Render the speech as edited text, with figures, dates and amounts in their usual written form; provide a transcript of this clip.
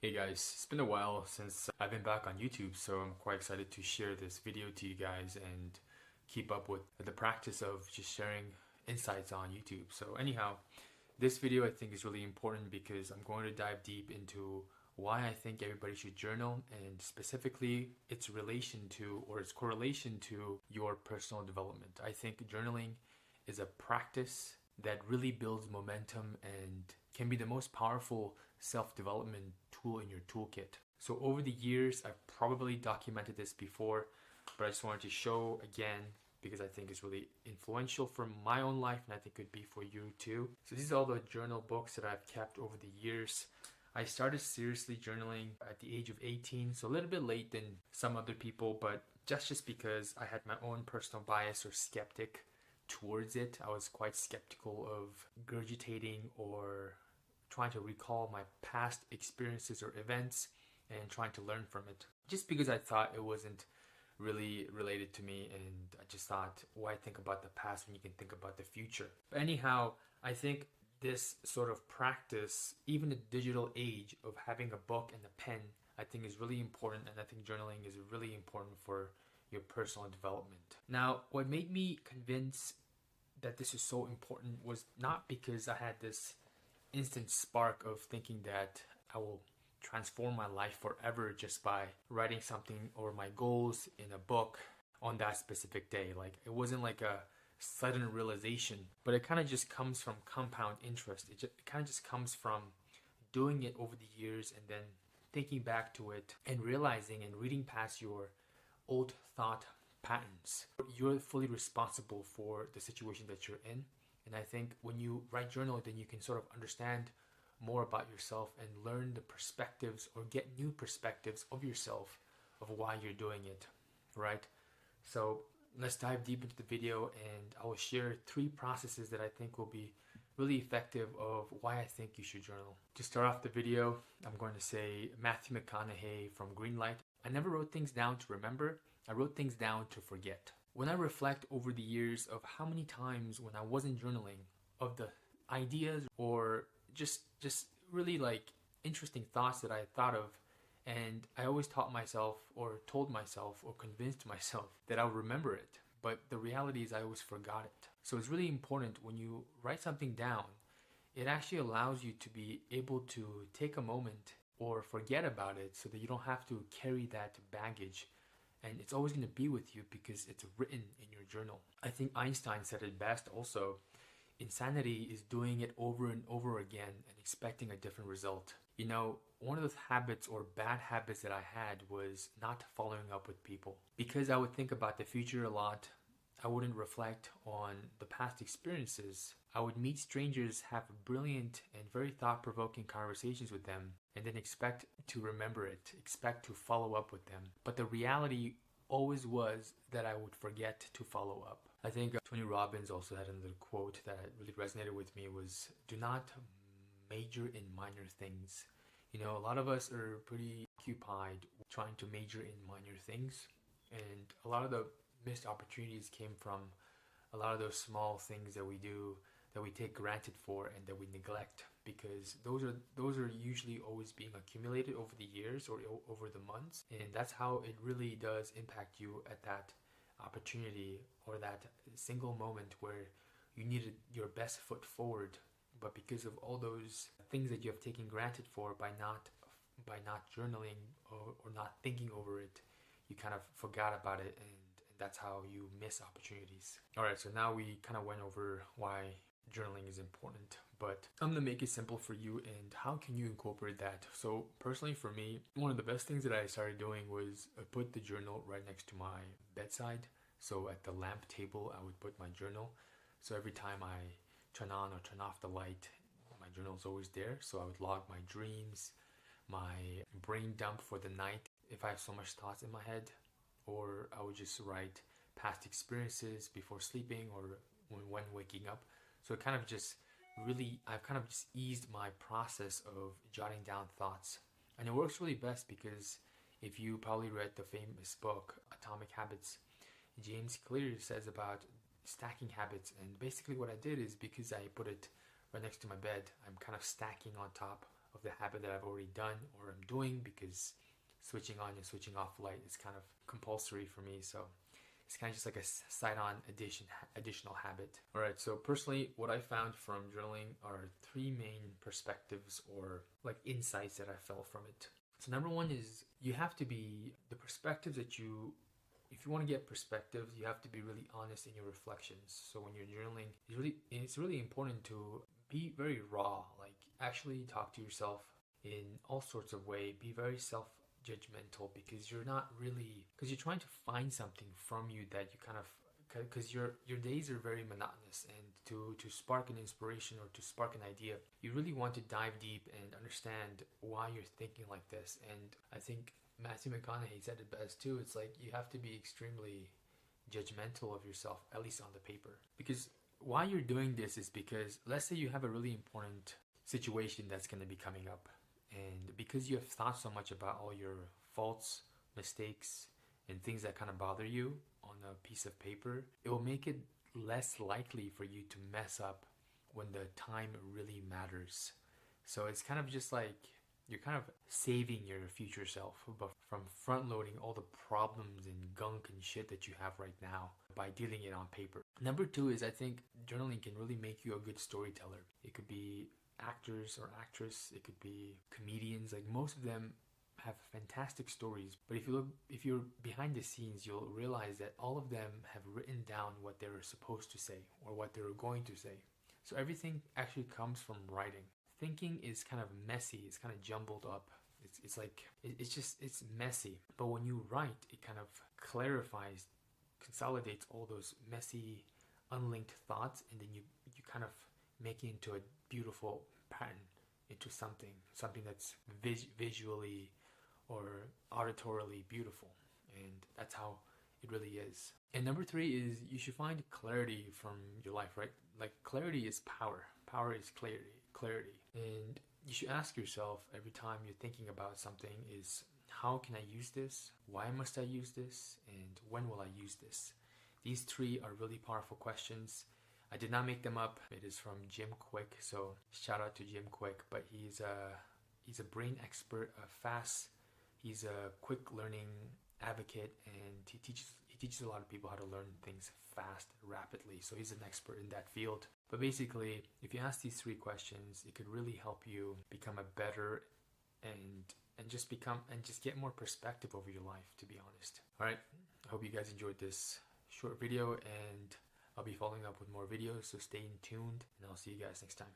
Hey guys, it's been a while since I've been back on YouTube, so I'm quite excited to share this video to you guys and keep up with the practice of just sharing insights on YouTube. So anyhow, this video I think is really important because I'm going to dive deep into why I think everybody should journal and specifically its relation to or its correlation to your personal development. I think journaling is a practice that really builds momentum and can be the most powerful self-development tool in your toolkit. So over the years, I've probably documented this before, but I just wanted to show again because I think it's really influential for my own life and I think could be for you too. So these are all the journal books that I've kept over the years. I started seriously journaling at the age of 18, so a little bit late than some other people, but just because I had my own personal bias or skeptic towards it. I was quite skeptical of regurgitating or trying to recall my past experiences or events and trying to learn from it. Just because I thought it wasn't really related to me, and I just thought, why think about the past when you can think about the future? But anyhow, I think this sort of practice, even the digital age of having a book and a pen, I think is really important, and I think journaling is really important for your personal development. Now, what made me convinced that this is so important was not because I had this instant spark of thinking that I will transform my life forever just by writing something or my goals in a book on that specific day. Like, it wasn't like a sudden realization, but it kind of just comes from compound interest. It kind of just comes from doing it over the years and then thinking back to it and realizing and reading past your old thought patterns. You're fully responsible for the situation that you're in. And I think when you write journal, then you can sort of understand more about yourself and learn the perspectives or get new perspectives of yourself of why you're doing it, right? So let's dive deep into the video and I will share 3 processes that I think will be really effective of why I think you should journal. To start off the video, I'm going to say Matthew McConaughey from Greenlight. I never wrote things down to remember. I wrote things down to forget. When I reflect over the years of how many times when I wasn't journaling of the ideas or just really like interesting thoughts that I thought of, and I always taught myself or told myself or convinced myself that I would remember it. But the reality is I always forgot it. So it's really important when you write something down, it actually allows you to be able to take a moment or forget about it so that you don't have to carry that baggage. And it's always going to be with you because it's written in your journal. I think Einstein said it best also. Insanity is doing it over and over again and expecting a different result. You know, one of the habits or bad habits that I had was not following up with people. Because I would think about the future a lot, I wouldn't reflect on the past experiences. I would meet strangers, have brilliant and very thought-provoking conversations with them, and then expect to remember it, expect to follow up with them. But the reality always was that I would forget to follow up. I think Tony Robbins also had another quote that really resonated with me was, do not major in minor things. You know, a lot of us are pretty occupied trying to major in minor things, and a lot of the missed opportunities came from a lot of those small things that we do that we take granted for and that we neglect, because those are usually always being accumulated over the years or over the months, and that's how it really does impact you at that opportunity or that single moment where you needed your best foot forward, but because of all those things that you have taken granted for by not journaling or not thinking over it, you kind of forgot about it, and that's how you miss opportunities. Alright, so now we kind of went over why journaling is important, but I'm going to make it simple for you and how can you incorporate that. So personally for me, one of the best things that I started doing was I put the journal right next to my bedside. So at the lamp table, I would put my journal. So every time I turn on or turn off the light, my journal is always there. So I would log my dreams, my brain dump for the night if I have so much thoughts in my head, or I would just write past experiences before sleeping or when waking up. So it kind of just really, I've kind of just eased my process of jotting down thoughts. And it works really best because if you probably read the famous book, Atomic Habits, James Clear says about stacking habits. And basically what I did is because I put it right next to my bed, I'm kind of stacking on top of the habit that I've already done or I'm doing, because switching on and switching off light is kind of compulsory for me. So it's kind of just like a side-on additional habit. All right, so personally, what I found from journaling are three main perspectives or like insights that I felt from it. So number one is you have to be the perspectives that you, if you want to get perspective, you have to be really honest in your reflections. So when you're journaling, it's really important to be very raw, like actually talk to yourself in all sorts of way, be very self-judgmental, because you're trying to find something from you that you kind of, because your days are very monotonous, and to spark an inspiration or to spark an idea, you really want to dive deep and understand why you're thinking like this. And I think Matthew McConaughey said it best too. It's like you have to be extremely judgmental of yourself, at least on the paper. Because why you're doing this is because, let's say you have a really important situation that's going to be coming up, and because you have thought so much about all your faults, mistakes, and things that kind of bother you on a piece of paper, it will make it less likely for you to mess up when the time really matters. So it's kind of just like you're kind of saving your future self from front loading all the problems and gunk and shit that you have right now by dealing it on paper. Number two is, I think journaling can really make you a good storyteller. It could be actors or actress, it could be comedians, like most of them have fantastic stories, but if you're behind the scenes, you'll realize that all of them have written down what they were supposed to say or what they were going to say. So everything actually comes from writing. Thinking is kind of messy, it's kind of jumbled up. It's messy. But when you write, it kind of clarifies, consolidates all those messy, unlinked thoughts, and then you kind of make it into a beautiful pattern, into something that's visually or auditorily beautiful. And that's how it really is. And number three is you should find clarity from your life, right? Like clarity is power. Power is clarity. And you should ask yourself every time you're thinking about something is, how can I use this? Why must I use this? And when will I use this? These three are really powerful questions. I did not make them up. It is from Jim Quick. So shout out to Jim Quick, but he's a brain expert, he's a quick learning advocate, and he teaches a lot of people how to learn things fast, rapidly. So he's an expert in that field. But basically, if you ask these three questions, it could really help you become a better and just get more perspective over your life, to be honest. All right, I hope you guys enjoyed this short video, and I'll be following up with more videos, so stay tuned, and I'll see you guys next time.